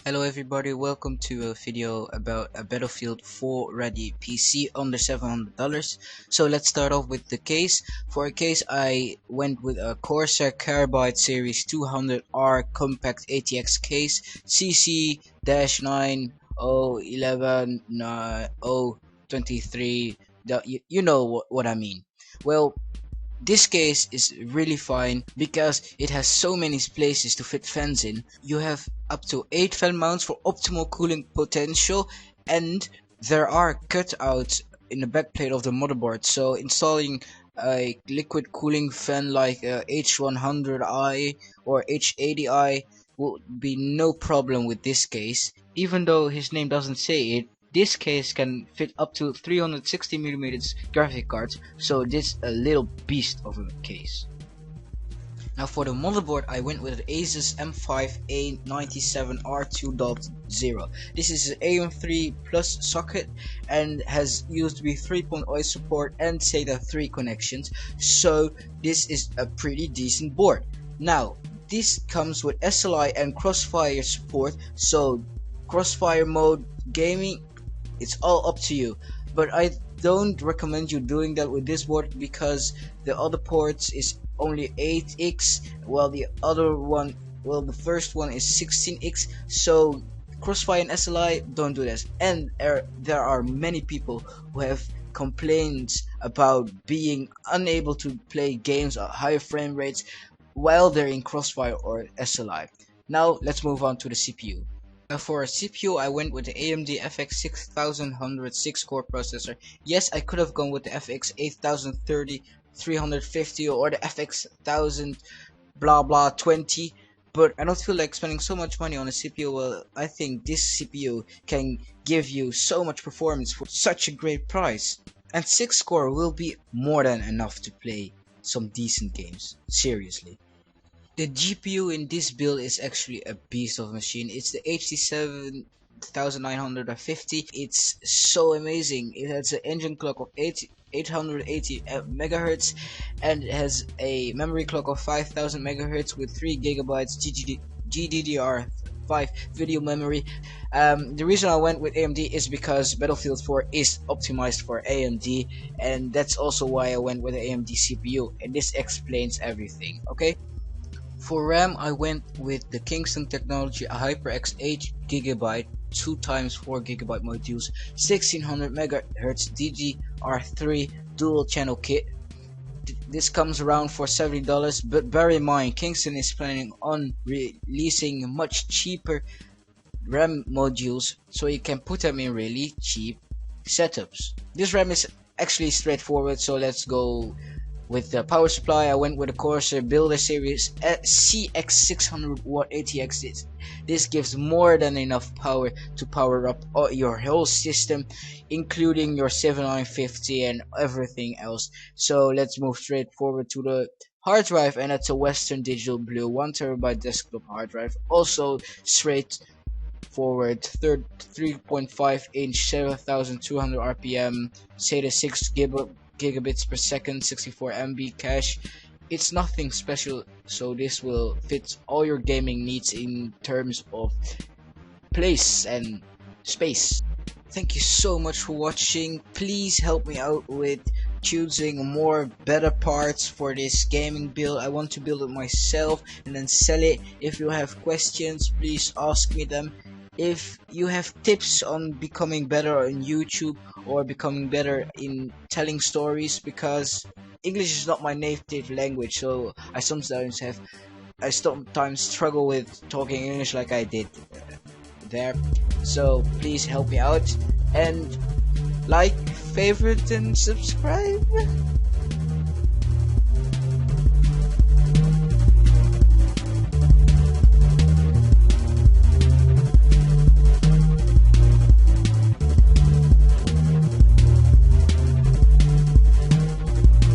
Hello everybody, welcome to a video about a Battlefield 4 ready PC under $700. So let's start off with the case. For a case I went with a Corsair Carbide Series 200R compact ATX case CC-9011-023. You know what I mean. Well, this case is really fine because it has so many places to fit fans in. You have up to 8 fan mounts for optimal cooling potential, and there are cutouts in the backplate of the motherboard, so installing a liquid cooling fan like a H100i or H80i will be no problem with this case. Even though his name doesn't say it, this case can fit up to 360mm graphic cards, so this is a little beast of a case. Now for the motherboard I went with an Asus M5A97R2.0. This is an AM3 Plus socket and has USB 3.0 support and SATA 3 connections, so this is a pretty decent board. Now this comes with SLI and Crossfire support, so Crossfire mode gaming, it's all up to you, but I don't recommend you doing that with this board because the other ports is only 8x, while the first one is 16x, so Crossfire and SLI, don't do this. And there are many people who have complaints about being unable to play games at higher frame rates while they're in Crossfire or SLI. Now let's move on to the CPU. For a CPU, I went with the AMD FX 6100 6-core processor. Yes, I could have gone with the FX 8030 350 or the FX 1000 blah blah 20, but I don't feel like spending so much money on a CPU. Well, I think this CPU can give you so much performance for such a great price, and 6-core will be more than enough to play some decent games, seriously. The GPU in this build is actually a beast of a machine. It's the HD 7950. It's so amazing. It has an engine clock of 880 megahertz, and it has a memory clock of 5000 megahertz with 3 gigabytes GDDR5 video memory. The reason I went with AMD is because Battlefield 4 is optimized for AMD, and that's also why I went with the AMD CPU, and this explains everything. Okay. For RAM, I went with the Kingston Technology HyperX 8GB 2x4GB modules, 1600 MHz DDR3 dual channel kit. This comes around for $70, but bear in mind Kingston is planning on releasing much cheaper RAM modules, so you can put them in really cheap setups. This RAM is actually straightforward, so let's go. With the power supply, I went with the Corsair Builder Series CX600W ATX. This gives more than enough power to power up your whole system, including your 7950 and everything else. So let's move straight forward to the hard drive, and it's a Western Digital Blue 1TB desktop hard drive. Also straight forward, 3.5 inch 7200 RPM SATA 6 gigabits per second, 64 MB cache. It's nothing special, so this will fit all your gaming needs in terms of place and space. Thank you so much for watching. Please help me out with choosing more better parts for this gaming build. I want to build it myself and then sell it. If you have questions, please ask me them. If you have tips on becoming better on YouTube or becoming better in telling stories, because English is not my native language, so I sometimes struggle with talking English like I did there. So please help me out and like, favorite and subscribe.